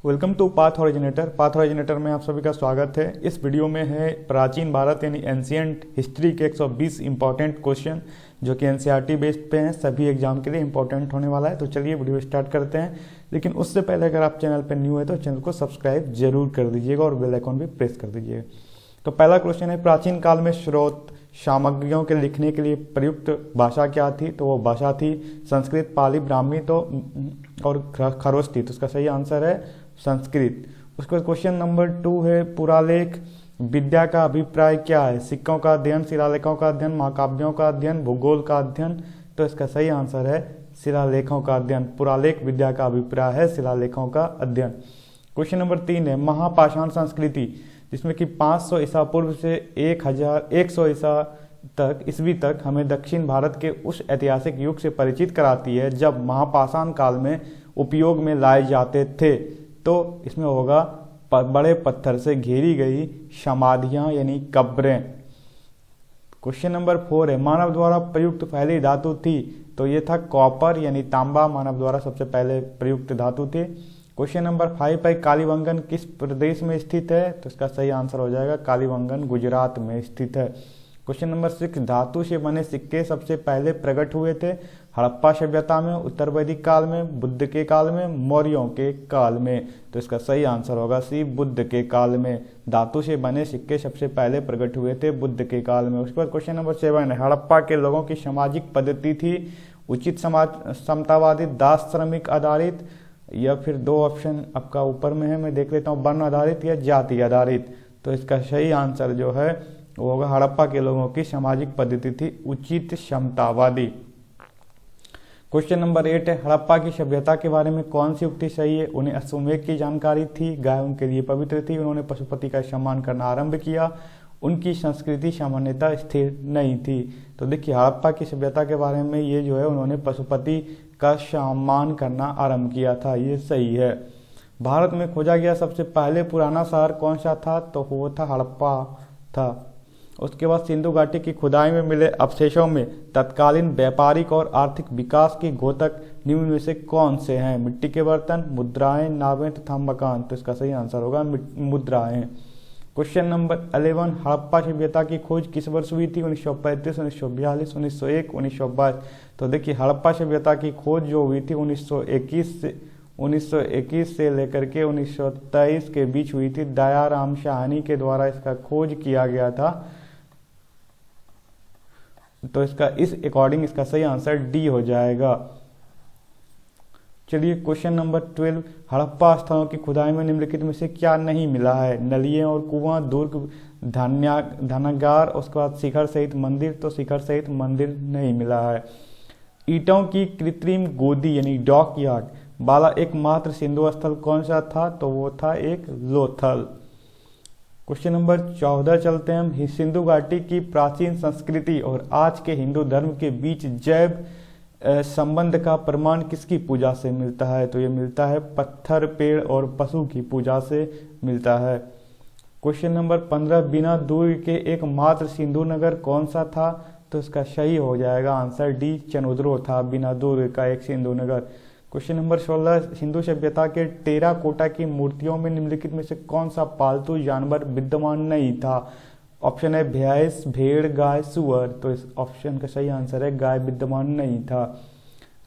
Welcome to path originator. Path originator में आप सभी का स्वागत है। इस वीडियो में है प्राचीन भारत यानी एंशियंट हिस्ट्री के 120 इंपॉर्टेंट क्वेश्चन जो कि एनसीईआरटी बेस्ड पे हैं। सभी एग्जाम के लिए इंपॉर्टेंट होने वाला है। तो चलिए वीडियो स्टार्ट करते हैं, लेकिन उससे पहले अगर आप चैनल पर न्यू है तो चैनल को सब्सक्राइब जरूर कर दीजिएगा और बेल आइकन भी प्रेस कर दीजिएगा। तो पहला क्वेश्चन है, प्राचीन काल में स्रोत सामग्रियों के लिखने के लिए प्रयुक्त भाषा क्या थी? तो वो भाषा थी संस्कृत, पाली, ब्राह्मी तो और खरोष्ठी। तो इसका सही आंसर है संस्कृत। उसके बाद क्वेश्चन नंबर 2 है, पुरालेख विद्या का अभिप्राय क्या है? सिक्कों का अध्ययन, शिलालेखों का अध्ययन, महाकाव्यों का अध्ययन, भूगोल का अध्ययन। तो इसका सही आंसर है शिलालेखों का अध्ययन। पुरालेख विद्या का अभिप्राय है शिलालेखों का अध्ययन। क्वेश्चन नंबर 3 है, महापाषाण संस्कृति जिसमें कि 500 ईसा पूर्व से 1100 ईस्वी तक हमें दक्षिण भारत के उस ऐतिहासिक युग से परिचित कराती है जब महापाषाण काल में उपयोग में लाए जाते थे। तो इसमें होगा बड़े पत्थर से घेरी गई समाधियां यानी कब्रें। क्वेश्चन नंबर 4 है, मानव द्वारा प्रयुक्त पहली धातु थी? तो ये था कॉपर यानी तांबा मानव द्वारा सबसे पहले प्रयुक्त धातु थे। क्वेश्चन नंबर 5 है, कालीबंगन किस प्रदेश में स्थित है? तो इसका सही आंसर हो जाएगा कालीबंगन गुजरात में स्थित है। क्वेश्चन नंबर 6, धातु से बने सिक्के सबसे पहले प्रकट हुए थे? हड़प्पा सभ्यता में, उत्तर वैदिक काल में, बुद्ध के काल में, मौर्यों के काल में। तो इसका सही आंसर होगा सी, बुद्ध के काल में। धातु से बने सिक्के सबसे पहले प्रकट हुए थे बुद्ध के काल में। उसके बाद क्वेश्चन नंबर 7 है, हड़प्पा के लोगों की सामाजिक पद्धति थी उचित समाज समतावादी, दास श्रमिक आधारित, या फिर दो ऑप्शन आपका ऊपर में है, मैं देख लेता हूँ, वर्ण आधारित या जाति आधारित। तो इसका सही आंसर जो है वो होगा हड़प्पा के लोगों की सामाजिक पद्धति थी उचित समतावादी। क्वेश्चन नंबर 8 है, हड़प्पा की सभ्यता के बारे में कौन सी उक्ति सही है? उन्हें अश्वमेध की जानकारी थी, गाय उनके लिए पवित्र थी, उन्होंने पशुपति का सम्मान करना आरंभ किया, उनकी संस्कृति सामान्यतः स्थिर नहीं थी। तो देखिए हड़प्पा की सभ्यता के बारे में ये जो है उन्होंने पशुपति का सम्मान करना आरंभ किया था, ये सही है। भारत में खोजा गया सबसे पहले पुराना शहर कौन सा था? तो वो था हड़प्पा था। उसके बाद सिंधु घाटी की खुदाई में मिले अवशेषों में तत्कालीन व्यापारिक और आर्थिक विकास के घोतक निम्न में से कौन से हैं? मिट्टी के बर्तन, मुद्राएं, नावें तथा मकान। तो इसका सही आंसर होगा मुद्राएं। क्वेश्चन नंबर 11, हड़प्पा सभ्यता की खोज किस वर्ष हुई थी? 1935, 1942, 1901, 1922। तो देखिए हड़प्पा सभ्यता की खोज जो हुई थी 1921 से लेकर के 1923 के बीच हुई थी। दयाराम साहनी के द्वारा इसका खोज किया गया था। तो इसका इस अकॉर्डिंग इसका सही आंसर डी हो जाएगा। चलिए क्वेश्चन नंबर 12, हड़प्पा स्थलों की खुदाई में निम्नलिखित में से क्या नहीं मिला है? नलिये और कुआं, दुर्ग, धनागार, उसके बाद शिखर सहित मंदिर। तो शिखर सहित मंदिर नहीं मिला है। ईंटों की कृत्रिम गोदी यानी डॉक यार्ड वाला एकमात्र सिंधु स्थल कौन सा था? तो वो था एक लोथल। क्वेश्चन नंबर 14 चलते हैं हम, सिंधु घाटी की प्राचीन संस्कृति और आज के हिंदू धर्म के बीच जैव संबंध का प्रमाण किसकी पूजा से मिलता है? तो ये मिलता है पत्थर, पेड़ और पशु की पूजा से मिलता है। क्वेश्चन नंबर 15, बिना दुर्ग के एकमात्र सिंधु नगर कौन सा था? तो इसका सही हो जाएगा आंसर डी, चनुद्रो था बिना दुर्ग का एक सिंधु नगर। क्वेश्चन नंबर 16, सिंधु सभ्यता के टेराकोटा की मूर्तियों में निम्नलिखित में से कौन सा पालतू जानवर विद्यमान नहीं था? ऑप्शन है भैंस, भेड़, गाय, सुअर। तो इस ऑप्शन का सही आंसर है गाय विद्यमान नहीं था।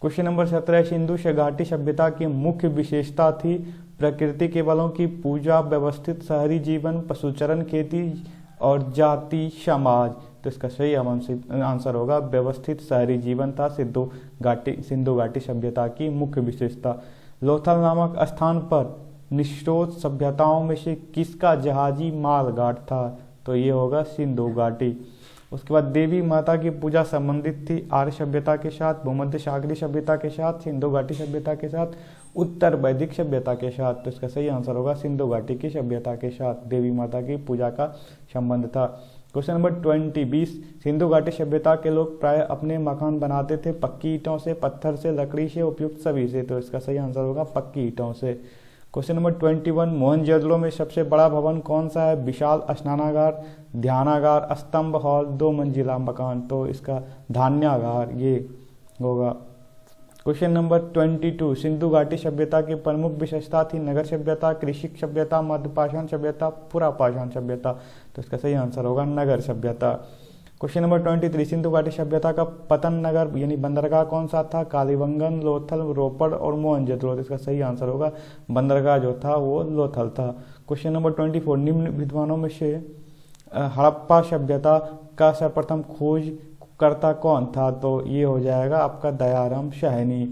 क्वेश्चन नंबर 17, सिंधु घाटी सभ्यता की मुख्य विशेषता थी प्रकृति के बलों की पूजा, व्यवस्थित शहरी जीवन, पशुचरण, खेती और जाति समाज। तो इसका सही आंसर होगा व्यवस्थित शहरी जीवन था सिंधु घाटी सभ्यता की मुख्य विशेषता। लोथल नामक स्थान पर निस्रोत सभ्यताओं में से किसका जहाजी माल घाट था? तो ये होगा सिंधु घाटी। उसके बाद देवी माता की पूजा संबंधित थी आर्य सभ्यता के साथ, भूमध्य सागरीय सभ्यता के साथ, सिंधु घाटी सभ्यता के साथ, उत्तर वैदिक सभ्यता के साथ। तो इसका सही आंसर होगा सिंधु घाटी की सभ्यता के साथ देवी माता की पूजा का संबंध था। क्वेश्चन नंबर 20, सिंधु घाटी सभ्यता के लोग प्राय अपने मकान बनाते थे पक्की ईंटों से, पत्थर से, लकड़ी से, उपयुक्त सभी से। तो इसका सही आंसर होगा पक्की ईंटों से। क्वेश्चन नंबर 21, मोहनजोदड़ो में सबसे बड़ा भवन कौन सा है? विशाल स्नानागार, ध्यानागार, स्तंभ हॉल, 2 मंजिला मकान। तो इसका धान्यागार ये होगा। क्वेश्चन नंबर 22, सिंधु घाटी सभ्यता की प्रमुख विशेषता थी नगर सभ्यता, कृषि सभ्यता, मध्यपाषाण सभ्यता, पुरापाषाण सभ्यता। तो इसका सही आंसर होगा नगर सभ्यता। क्वेश्चन नंबर 23, सिंधु घाटी सभ्यता का पतन नगर यानी बंदरगाह कौन सा था? कालीबंगन, लोथल, रोपड़ और मोहनजोदड़ो। तो इसका सही आंसर होगा बंदरगाह जो था वो लोथल था। क्वेश्चन नंबर 24, निम्न विद्वानों में से हड़प्पा सभ्यता का सर्वप्रथम खोज करता कौन था? तो ये हो जाएगा आपका दयाराम साहनी।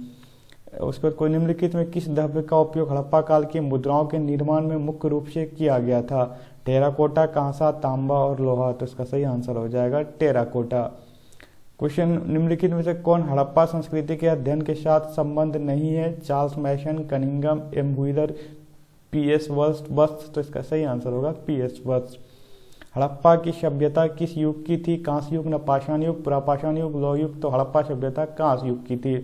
उसके बाद कोई निम्नलिखित में किस द्रव्य का उपयोग हड़प्पा काल की मुद्राओं के निर्माण में मुख्य रूप से किया गया था? टेराकोटा, कांसा, तांबा और लोहा। तो इसका सही आंसर हो जाएगा टेराकोटा। क्वेश्चन निम्नलिखित में से कौन हड़प्पा संस्कृति के अध्ययन के साथ संबंध नहीं है? चार्ल्स मैसन, कनिंगम, एम व्हीलर, पीएस वत्स। तो इसका सही आंसर होगा पीएस वत्स। हड़प्पा की सभ्यता किस युग की थी? कांस्य युग, नवपाषाण युग, पुरापाषाण युग, लौह युग। तो हड़प्पा सभ्यता कांस्य युग की थी।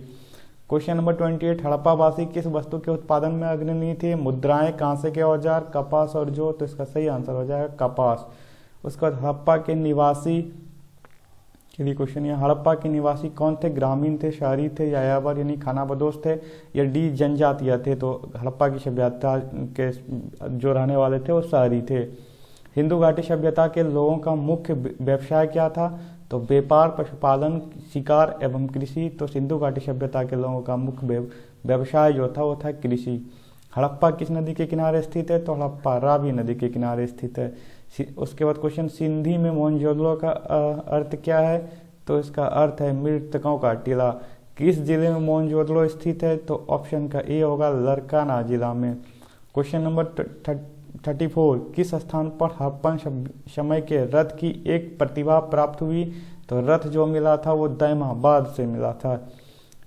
क्वेश्चन नंबर 28, हड़प्पावासी किस वस्तु के उत्पादन में अग्रणी थे? मुद्राएं, कांसे के औजार, कपास और जौ। तो इसका सही आंसर हो जाएगा कपास। उसके बाद हड़प्पा के निवासी के लिए क्वेश्चन है, हड़प्पा के निवासी कौन थे? ग्रामीण थे, शहरी थे, यायावर यानी खानाबदोश थे, या डी जनजातीय थे? तो हड़प्पा की सभ्यता के जो रहने वाले थे वो शहरी थे। सिंधु घाटी सभ्यता के लोगों का मुख्य व्यवसाय क्या था? तो व्यापार, पशुपालन, शिकार एवं कृषि। तो सिंधु घाटी सभ्यता के लोगों का मुख्य व्यवसाय जो था वो था कृषि। हड़प्पा किस नदी के किनारे स्थित है? तो हड़प्पा रावी नदी के किनारे स्थित है। उसके बाद क्वेश्चन, सिंधी में मोहनजोदड़ो का अर्थ क्या है? तो इसका अर्थ है मृतकों का टीला। किस जिले में मोहनजोदड़ो स्थित है? तो ऑप्शन का ए होगा लरकाना जिला में। क्वेश्चन नंबर 34, किस स्थान पर हड़प्पन समय के रथ की एक प्रतिभा प्राप्त हुई? तो रथ जो मिला था वो दैमाबाद से मिला था।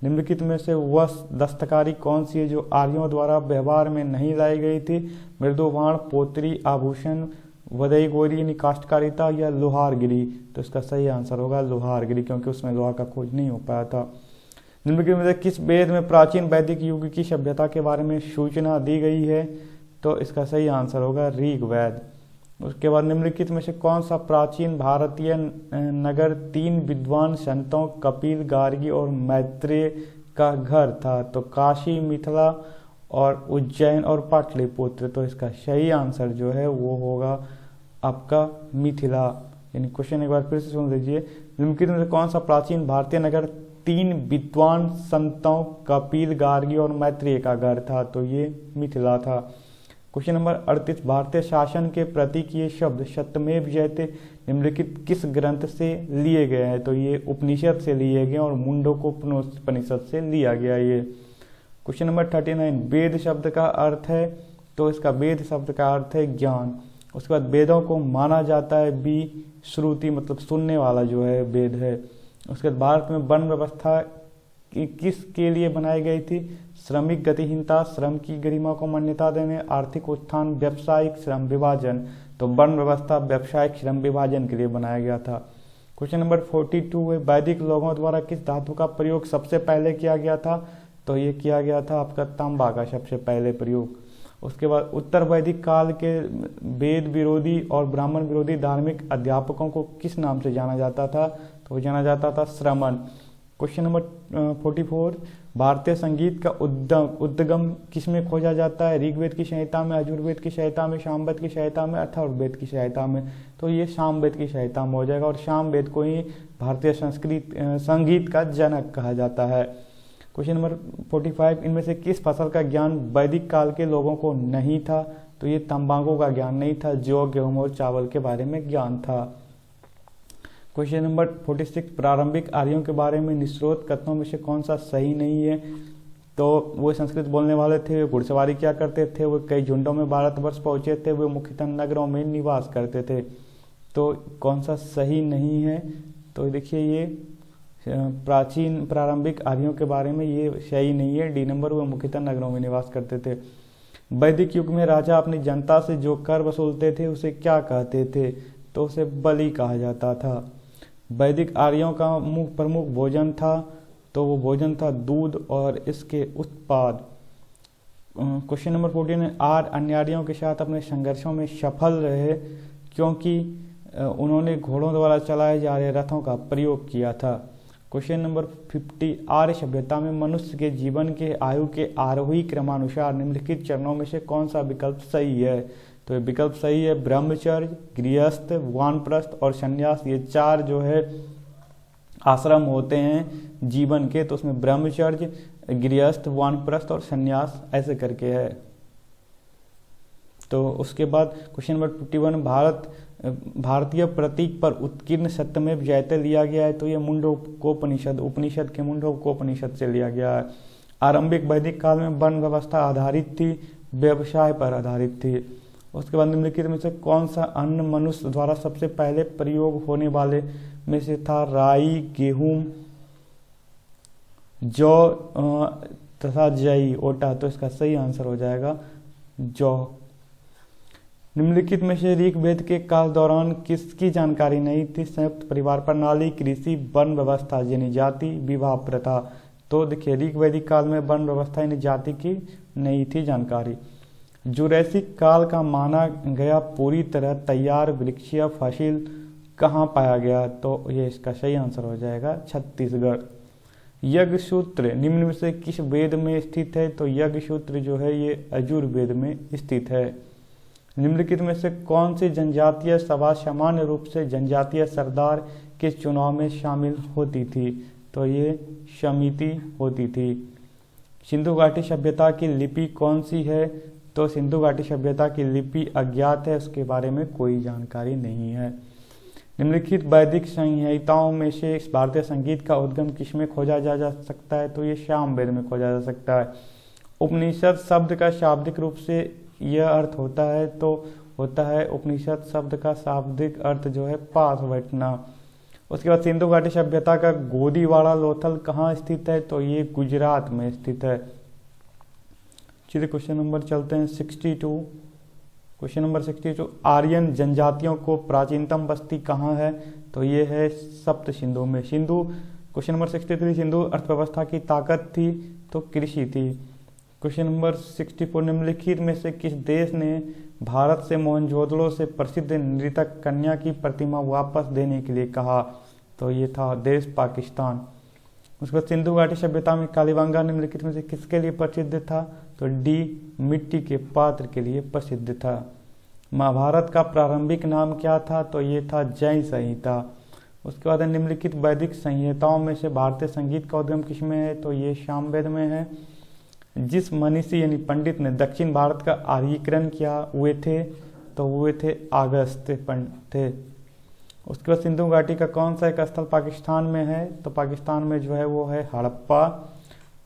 निम्नलिखित में से वह दस्तकारी कौन सी है जो आर्यों द्वारा व्यवहार में नहीं लाई गई थी? मृदुबाण, पोतरी, आभूषण, वदई गोरी यानी काष्ठकारिता, या लोहारगिरी। तो इसका सही आंसर होगा लोहारगिरी, क्योंकि उसमें लोहा का खोज नहीं हो पाया था। निम्नलिखित में से किस वेद में प्राचीन वैदिक युग की सभ्यता के बारे में सूचना दी गई है? तो इसका सही आंसर होगा ऋग्वेद। उसके बाद निम्नलिखित में से कौन सा प्राचीन भारतीय नगर 3 विद्वान संतों कपिल, गार्गी और मैत्रेय का घर था? तो काशी, मिथिला और उज्जैन और पाटलिपुत्र। तो इसका सही आंसर जो है वो होगा आपका मिथिला। यानी क्वेश्चन एक बार फिर से सुन लीजिए, निम्नलिखित में से कौन सा प्राचीन भारतीय नगर 3 विद्वान संतों कपिल, गार्गी और मैत्रेय का घर था? तो ये मिथिला था। क्वेश्चन नंबर 38, भारतीय शासन के प्रतीक ये शब्द सत्यमेव जयते निम्नलिखित किस ग्रंथ से लिए गए हैं? तो ये उपनिषद से लिए गए और मुंडकोपनिषद से लिया गया ये। क्वेश्चन नंबर 39, वेद शब्द का अर्थ है? तो इसका वेद शब्द का अर्थ है ज्ञान। उसके बाद वेदों को माना जाता है बी श्रुति, मतलब सुनने वाला जो है वेद है। उसके बाद भारत में वर्ण व्यवस्था किसके लिए बनाई गई थी? श्रमिक गतिहीनता, श्रम की गरिमा को मान्यता देने, आर्थिक उत्थान, व्यावसायिक श्रम विभाजन। तो वर्ण व्यवस्था व्यावसायिक श्रम विभाजन के लिए बनाया गया था। क्वेश्चन नंबर 42 है, वैदिक लोगों द्वारा किस धातु का प्रयोग सबसे पहले किया गया था? तो ये किया गया था आपका तांबा का सबसे पहले प्रयोग। उसके बाद उत्तर वैदिक काल के वेद विरोधी और ब्राह्मण विरोधी धार्मिक अध्यापकों को किस नाम से जाना जाता था? तो वो जाना जाता था श्रमण। क्वेश्चन नंबर 44, भारतीय संगीत का उद्गम किसमें खोजा जाता है? ऋग्वेद की संहिता में, यजुर्वेद की संहिता में, सामवेद की संहिता में, अथर्ववेद की संहिता में। तो ये सामवेद की संहिता में हो जाएगा और सामवेद को ही भारतीय संगीत का जनक कहा जाता है। क्वेश्चन नंबर 45, इनमें से किस फसल का ज्ञान वैदिक काल के लोगों को नहीं था? तो ये तंबाकू का ज्ञान नहीं था, जौ, गेहूं और चावल के बारे में ज्ञान था। क्वेश्चन नंबर 46, प्रारंभिक आर्यों के बारे में निश्रोत कथनों में से कौन सा सही नहीं है? तो वो संस्कृत बोलने वाले थे, घुड़सवारी क्या करते थे, वो कई झुंडों में भारतवर्ष पहुंचे थे, वे मुख्यतः नगरों में निवास करते थे। तो कौन सा सही नहीं है? तो देखिए ये प्राचीन प्रारंभिक आर्यों के बारे में ये सही नहीं है, डी नंबर, वो मुख्यतः नगरों में निवास करते थे। वैदिक युग में राजा अपनी जनता से जो कर वसूलते थे उसे क्या कहते थे? तो उसे बलि कहा जाता था। वैदिक आर्यों का प्रमुख भोजन था, तो वो भोजन था दूध और इसके उत्पाद। क्वेश्चन नंबर 14, आर्य अन्य आर्यों के साथ अपने संघर्षों में सफल रहे क्योंकि उन्होंने घोड़ों द्वारा चलाए जा रहे रथों का प्रयोग किया था। क्वेश्चन नंबर 50, आर्य सभ्यता में मनुष्य के जीवन के आयु के आरोही क्रमानुसार निम्नलिखित चरणों में से कौन सा विकल्प सही है? तो ये विकल्प सही है ब्रह्मचर्य, गृहस्थ, वानप्रस्थ और संन्यास। ये 4 जो है आश्रम होते हैं जीवन के, तो उसमें ब्रह्मचर्य, गृहस्थ, वानप्रस्थ और संन्यास ऐसे करके है। तो उसके बाद क्वेश्चन नंबर 51, भारतीय प्रतीक पर उत्कीर्ण सत्यमेव जयते लिया गया है। तो ये मुंडकोपनिषद, उपनिषद के मुंडकोपनिषद से लिया गया है। आरंभिक वैदिक काल में वर्ण व्यवस्था आधारित थी, व्यवसाय पर आधारित थी। उसके बाद निम्नलिखित में से कौन सा अन्न मनुष्य द्वारा सबसे पहले प्रयोग होने वाले में से था? राई, गेहूं, जौ तथा जई, ओटा। तो इसका सही आंसर हो जाएगा जौ। निम्नलिखित में से ऋग्वेद के काल दौरान किसकी जानकारी नहीं थी? संयुक्त परिवार प्रणाली, कृषि, वर्ण व्यवस्था यानी जाति, विवाह प्रथा। तो देखिए ऋग्वैदिक काल में वर्ण व्यवस्था यानी जाति की नहीं थी जानकारी। जुरैसिक काल का माना गया पूरी तरह तैयार वृक्ष या फसिल कहाँ पाया गया? तो ये इसका सही आंसर हो जाएगा छत्तीसगढ़। यज्ञ सूत्र निम्न में से किस वेद में स्थित है? तो यज्ञ सूत्र जो है ये यजुर्वेद में स्थित है। निम्नलिखित में से कौन सी जनजातीय सभा सामान्य रूप से जनजातीय सरदार के चुनाव में शामिल होती थी? तो ये समिति होती थी। सिंधु घाटी सभ्यता की लिपि कौन सी है? तो सिंधु घाटी सभ्यता की लिपि अज्ञात है, उसके बारे में कोई जानकारी नहीं है। निम्नलिखित वैदिक संहिताओं में से इस भारतीय संगीत का उद्गम किसमें खोजा जा सकता है? तो ये सामवेद में खोजा जा सकता है। उपनिषद शब्द का शाब्दिक रूप से यह अर्थ होता है, तो होता है उपनिषद शब्द का शाब्दिक अर्थ जो है पास बैठना। उसके बाद सिंधु घाटी सभ्यता का गोदीवाड़ा लोथल कहाँ स्थित है? तो ये गुजरात में स्थित है। चलिए क्वेश्चन नंबर चलते हैं 62। क्वेश्चन नंबर 62, आर्यन जनजातियों को प्राचीनतम बस्ती कहाँ है? तो ये है सप्त सिंधु में। सिंधु क्वेश्चन नंबर 63, सिंधु अर्थव्यवस्था की ताकत थी तो कृषि थी। क्वेश्चन नंबर 64, निम्नलिखित में से किस देश ने भारत से मोहनजोदड़ो से प्रसिद्ध नृतक कन्या की प्रतिमा वापस देने के लिए कहा? तो ये था देश पाकिस्तान। उसके बाद सिंधु घाटी सभ्यता में कालीबंगा निम्नलिखित में से किसके लिए प्रसिद्ध था? तो डी, मिट्टी के पात्र के लिए प्रसिद्ध था। महाभारत का प्रारंभिक नाम क्या था? तो ये था जय संहिता। उसके बाद निम्नलिखित वैदिक संहिताओं में से भारतीय संगीत का उद्गम किसमें है? तो ये सामवेद में है। जिस मनीषी यानी पंडित ने दक्षिण भारत का आर्यीकरण किया हुए थे तो हुए थे अगस्त्य पंडित थे। उसके बाद सिंधु घाटी का कौन सा एक स्थल पाकिस्तान में है? तो पाकिस्तान में जो है वो है हड़प्पा।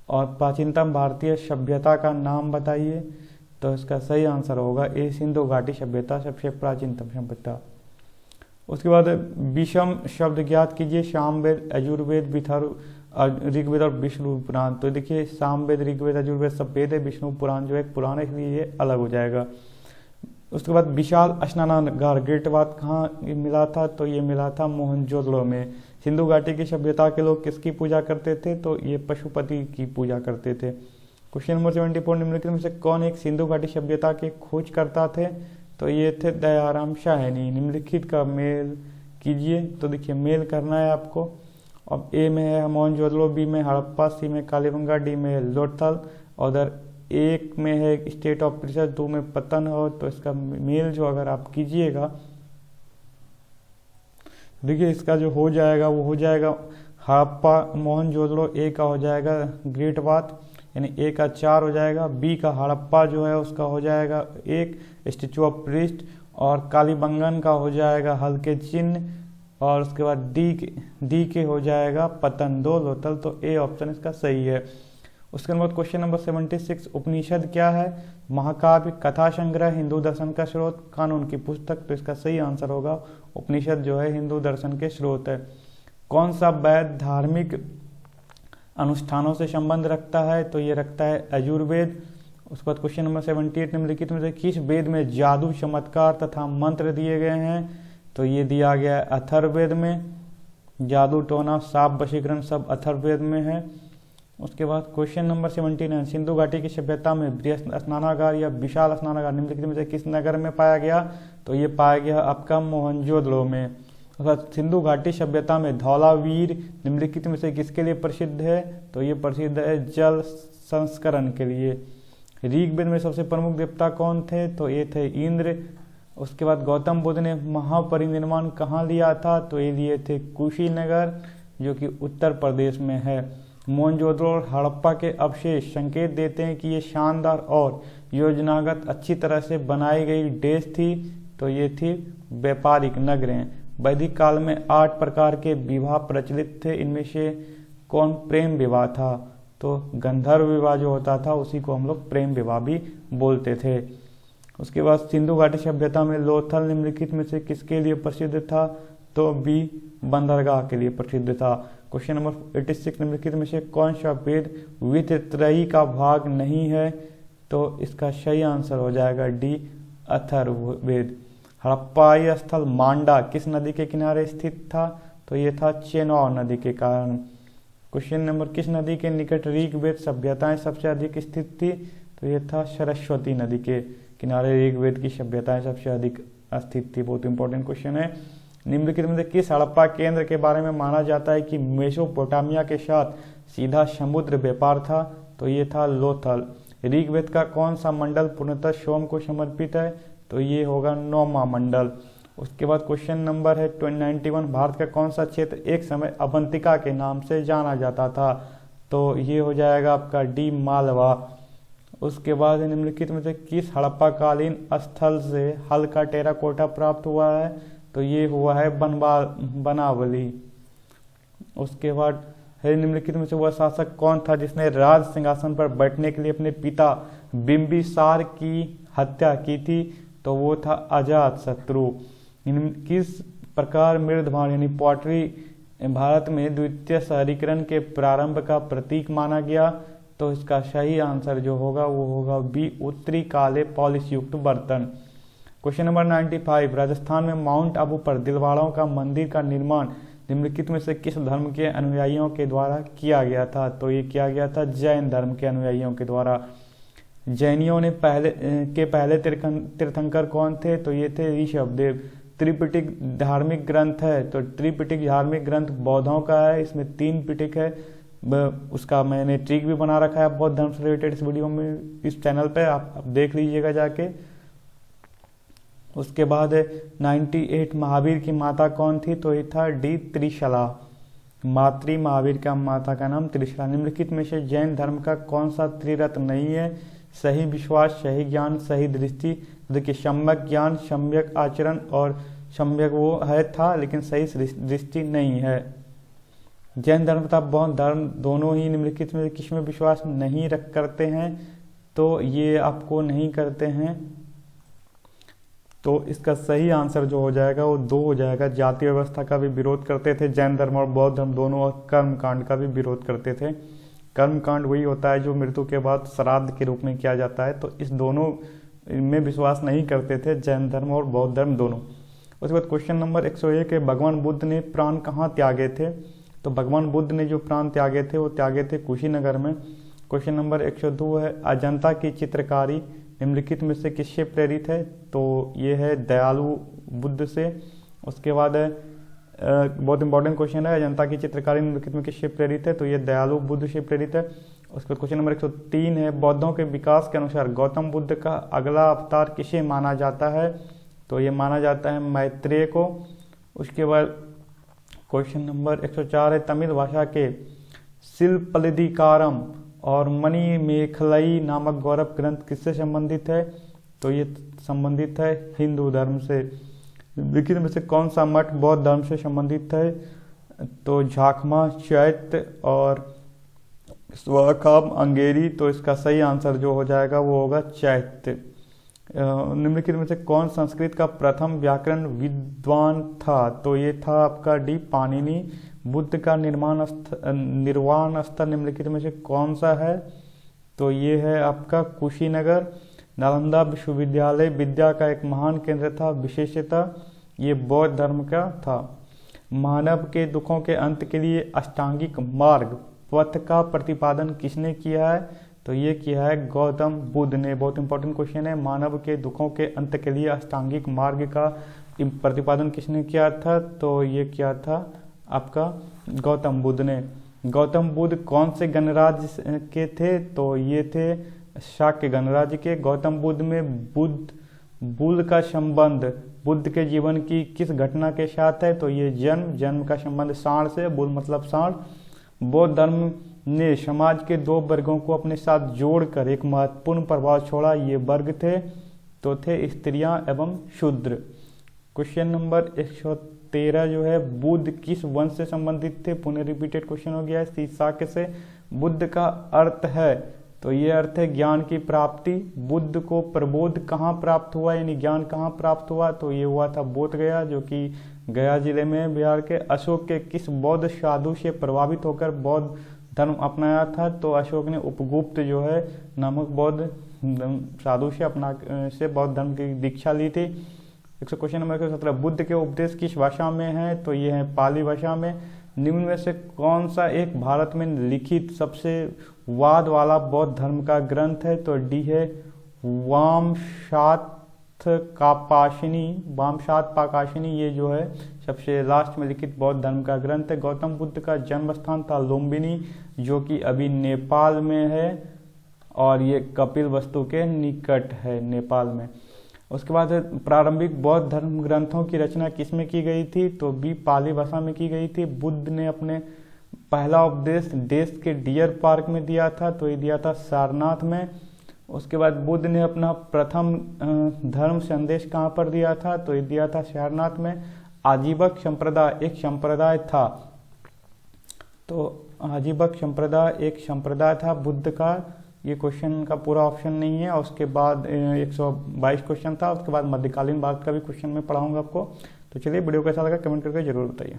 और प्राचीनतम भारतीय सभ्यता का नाम बताइए? तो इसका सही आंसर होगा ए, सिंधु घाटी सभ्यता सबसे प्राचीनतम सभ्यता। उसके बाद विषम शब्द ज्ञात कीजिए। सामवेद, यजुर्वेद, ऋग्वेद और विष्णु पुराण। तो देखिए सामवेद, ऋग्वेद, यजुर्वेद सब वेद है, विष्णु पुराण जो है पुराण है, इसलिए ये अलग हो जाएगा। उसके बाद विशाल स्नानागार ग्रेट बात कहाँ मिला था? तो ये मिला था मोहनजोदड़ो में। सिंधु घाटी की सभ्यता के लोग किसकी पूजा करते थे? तो ये पशुपति की पूजा करते थे। क्वेश्चन नंबर 74, निम्नलिखित में से कौन एक सिंधु घाटी सभ्यता के खोज करता थे? तो ये थे दयाराम साहनी। निम्नलिखित का मेल कीजिए। तो देखिए मेल करना है आपको। अब ए में है मोहनजोदड़ो, बी में हड़प्पा, सी में कालीबंगा, डी में लोथल, और उधर एक में है स्टेट ऑफ प्रिंसेस, 2 में पतन हो। तो इसका मेल जो अगर आप कीजिएगा देखिए इसका जो हो जाएगा वो हो जाएगा हड़प्पा मोहनजोदड़ो, ए का हो जाएगा ग्रेट बात यानी ए का 4 हो जाएगा। बी का हड़प्पा जो है उसका हो जाएगा 1 स्टेचू ऑफ प्रिस्ट, और कालीबंगन का हो जाएगा हल्के चिन्ह, और उसके बाद डी के हो जाएगा पतन 2 लोथल। तो ए ऑप्शन इसका सही है। उसके बाद क्वेश्चन नंबर 76, उपनिषद क्या है? महाकाव्य, कथा संग्रह, हिंदू दर्शन का स्रोत, कानून की पुस्तक। तो इसका सही आंसर होगा उपनिषद जो है हिंदू दर्शन के स्रोत है। कौन सा वेद धार्मिक अनुष्ठानों से संबंध रखता है? तो ये रखता है यजुर्वेद। उसके बाद क्वेश्चन नंबर 78, निम्नलिखित में से किस वेद में जादू, चमत्कार तथा मंत्र दिए गए हैं? तो ये दिया गया है अथर्ववेद में। जादू, टोना, साप, वशीकरण सब अथर्ववेद में है। उसके बाद क्वेश्चन नंबर 79, सिंधु घाटी की सभ्यता में बृहत स्नानागार या विशाल स्नानागार निम्नलिखित में से किस नगर में पाया गया? तो ये पाया गया आपका मोहनजोदड़ो में। उसके बाद सिंधु घाटी सभ्यता में धौलावीर निम्नलिखित में से किसके लिए प्रसिद्ध है? तो ये प्रसिद्ध है जल संस्करण के लिए। ऋग्वेद में सबसे प्रमुख देवता कौन थे? तो ये थे इंद्र। उसके बाद गौतम बुद्ध ने महापरिनिर्वाण कहाँ लिया था? तो ये लिए थे कुशीनगर, जो कि उत्तर प्रदेश में है। मोहनजोदड़ो और हड़प्पा के अवशेष संकेत देते हैं कि ये शानदार और योजनागत अच्छी तरह से बनाई गई देश थी। तो ये थी व्यापारिक नगरें। वैदिक काल में 8 प्रकार के विवाह प्रचलित थे। इनमें से कौन प्रेम विवाह था? तो गंधर्व विवाह जो होता था उसी को हम लोग प्रेम विवाह भी बोलते थे। उसके बाद सिंधु घाटी सभ्यता में लोथल निम्नलिखित में से किसके लिए प्रसिद्ध था? तो बी बंदरगाह के लिए प्रसिद्ध था। क्वेश्चन नंबर 86 निम्नलिखित में से कौन सा वेद वित्तत्रयी का भाग नहीं है? तो इसका सही आंसर हो जाएगा डी अथर्ववेद। हड़प्पाई स्थल मांडा किस नदी के किनारे स्थित था? तो ये था चेनाब नदी के कारण। क्वेश्चन नंबर किस नदी के निकट ऋग्वेद सभ्यताएं सबसे अधिक स्थित थी? तो ये था सरस्वती नदी के किनारे ऋग्वेद की सभ्यताएं सबसे अधिक स्थित थी। बहुत इंपॉर्टेंट क्वेश्चन है। निम्नलिखित में से किस हड़प्पा केंद्र के बारे में माना जाता है कि मेसोपोटामिया के साथ सीधा समुद्र व्यापार था? तो ये था लोथल। ऋग्वेद का कौन सा मंडल पूर्णतः सोम को समर्पित है? तो ये होगा 9वां मंडल। उसके बाद क्वेश्चन नंबर है 91, भारत का कौन सा क्षेत्र एक समय अवंतिका के नाम से जाना जाता था? तो ये हो जाएगा आपका डी मालवा। उसके बाद निम्नलिखित में से किस हड़प्पा कालीन स्थल से हल्का टेराकोटा प्राप्त हुआ है? तो ये हुआ है बनावली। उसके बाद है निम्नलिखित में से वह शासक कौन था जिसने राज सिंहासन पर बैठने के लिए अपने पिता बिंबिसार की हत्या की थी? तो वो था अजातशत्रु। किस प्रकार मृदभांड यानी पॉटरी भारत में द्वितीय शहरीकरण के प्रारंभ का प्रतीक माना गया? तो इसका सही आंसर जो होगा वो होगा बी उत्तरी काले पॉलिश युक्त बर्तन। क्वेश्चन नंबर 95, राजस्थान में माउंट आबू पर दिलवाड़ों का मंदिर का निर्माण निम्नलिखित में से किस धर्म के अनुयायियों के द्वारा किया गया था? तो ये किया गया था जैन धर्म के अनुयायियों के द्वारा। जैनियों ने पहले तीर्थंकर कौन थे? तो ये थे ऋषभदेव। त्रिपिटक धार्मिक ग्रंथ है, तो त्रिपिटक धार्मिक ग्रंथ बौद्धों का है। इसमें 3 पिटक है। उसका मैंने ट्रिक भी बना रखा है बौद्ध धर्म से रिलेटेड इस वीडियो में, इस चैनल पे आप देख लीजिएगा जाके। उसके बाद 98, महावीर की माता कौन थी? तो ये था डी त्रिशला। मातृ महावीर का माता का नाम त्रिशला। निम्नलिखित में से जैन धर्म का कौन सा त्रिरत्न नहीं है? सही विश्वास, सही ज्ञान, सही दृष्टि। देखिए सम्यक ज्ञान, सम्यक आचरण और सम्यक वो है था, लेकिन सही दृष्टि नहीं है। जैन धर्म तथा बौद्ध धर्म दोनों ही निम्नलिखित में किसमें विश्वास नहीं करते हैं? तो ये आपको नहीं करते हैं। तो इसका सही आंसर जो हो जाएगा वो 2 हो जाएगा। जाति व्यवस्था का भी विरोध करते थे जैन धर्म और बौद्ध धर्म दोनों, और कर्मकांड का भी विरोध करते थे। कर्मकांड वही होता है जो मृत्यु के बाद श्राद्ध के रूप में किया जाता है। तो इस दोनों में विश्वास नहीं करते थे जैन धर्म और बौद्ध धर्म दोनों। उसके बाद क्वेश्चन नंबर 101 है, भगवान बुद्ध ने प्राण कहाँ त्यागे थे? तो भगवान बुद्ध ने जो प्राण त्यागे थे वो त्यागे थे कुशीनगर में। क्वेश्चन नंबर 102 है, अजंता की चित्रकारी निम्नलिखित में से किससे प्रेरित है? तो ये है दयालु बुद्ध से। उसके बाद बहुत इंपॉर्टेंट क्वेश्चन है, अजंता की चित्रकारी निम्नलिखित में किससे प्रेरित है? तो ये दयालु बुद्ध से प्रेरित है। उसके बाद क्वेश्चन नंबर 103 है, बौद्धों के विकास के अनुसार गौतम बुद्ध का अगला अवतार किसे माना जाता है? तो ये माना जाता है मैत्रेय को। उसके बाद क्वेश्चन नंबर 104 है, तमिल भाषा के शिल्पलिधिकारम और मणि मेखलई नामक गौरव ग्रंथ किससे संबंधित है? तो ये संबंधित है हिंदू धर्म से। लिखित में से कौन सा मठ बौद्ध धर्म से संबंधित है? तो झाकमा, चैत्य और स्वाखाम अंगेरी। तो इसका सही आंसर जो हो जाएगा वो होगा चैत्य। निम्नलिखित में से कौन संस्कृत का प्रथम व्याकरण विद्वान था? तो ये था आपका डी पाणिनि। बुद्ध का निर्वाण स्थल निम्नलिखित में से कौन सा है? तो ये है आपका कुशीनगर। नालंदा विश्वविद्यालय विद्या का एक महान केंद्र था, विशेषतः ये बौद्ध धर्म का था। मानव के दुखों के अंत के लिए अष्टांगिक मार्ग पथ का प्रतिपादन किसने किया है? तो ये किया है गौतम बुद्ध ने। बहुत इंपॉर्टेंट क्वेश्चन है। मानव के दुखों के अंत के लिए अष्टांगिक मार्ग का प्रतिपादन किसने किया था? तो ये किया था आपका गौतम बुद्ध ने। गौतम बुद्ध कौन से गणराज्य के थे? तो ये थे शाक्य गणराज्य के। गौतम बुद्ध में बुद्ध का संबंध बुद्ध के जीवन की किस घटना के साथ है? तो ये जन्म का संबंध सांड से, बुद्ध मतलब सांड। बौद्ध धर्म ने समाज के दो वर्गों को अपने साथ जोड़कर एक महत्वपूर्ण प्रभाव छोड़ा। ये वर्ग थे स्त्रियां एवं शूद्र। क्वेश्चन नंबर 113 जो है, बुद्ध किस वंश से संबंधित थे? पुनः रिपीटेड क्वेश्चन हो गया है। शाक्य से। बुद्ध का अर्थ है, तो ये अर्थ है ज्ञान की प्राप्ति। बुद्ध को प्रबोध कहाँ प्राप्त हुआ, यानी ज्ञान कहाँ प्राप्त हुआ? तो ये हुआ था बोध गया, जो कि गया जिले में बिहार के। अशोक के किस बौद्ध साधु से प्रभावित होकर बौद्ध धर्म अपनाया था? तो अशोक ने उपगुप्त जो है नामक बौद्ध साधु से बौद्ध धर्म की दीक्षा ली थी। क्वेश्चन नंबर 117, बुद्ध के उपदेश किस भाषा में है? तो ये है पाली भाषा में। निम्न में से कौन सा एक भारत में लिखित सबसे वाद वाला बौद्ध धर्म का ग्रंथ है? तो डी है वामशातपाकाशिनी। ये जो है सबसे लास्ट में लिखित बौद्ध धर्म का ग्रंथ है। गौतम बुद्ध का जन्म स्थान था लुम्बिनी, जो कि अभी नेपाल में है, और ये कपिलवस्तु के निकट है नेपाल में। उसके बाद प्रारंभिक बौद्ध धर्म ग्रंथों की रचना किसमें की गई थी? तो बी पाली भाषा में की गई थी। बुद्ध ने अपने पहला उपदेश देश के डियर पार्क में दिया था, तो ये दिया था सारनाथ में। उसके बाद बुद्ध ने अपना प्रथम धर्म संदेश कहाँ पर दिया था? तो ये दिया था सारनाथ में। आजीवक संप्रदाय एक संप्रदाय था, तो आजीवक संप्रदाय एक संप्रदाय था बुद्ध का। ये क्वेश्चन का पूरा ऑप्शन नहीं है। उसके बाद 122 क्वेश्चन था। उसके बाद मध्यकालीन भारत का भी क्वेश्चन मैं पढ़ाऊंगा आपको। तो चलिए, वीडियो कैसा लगा कमेंट करके जरूर बताइए।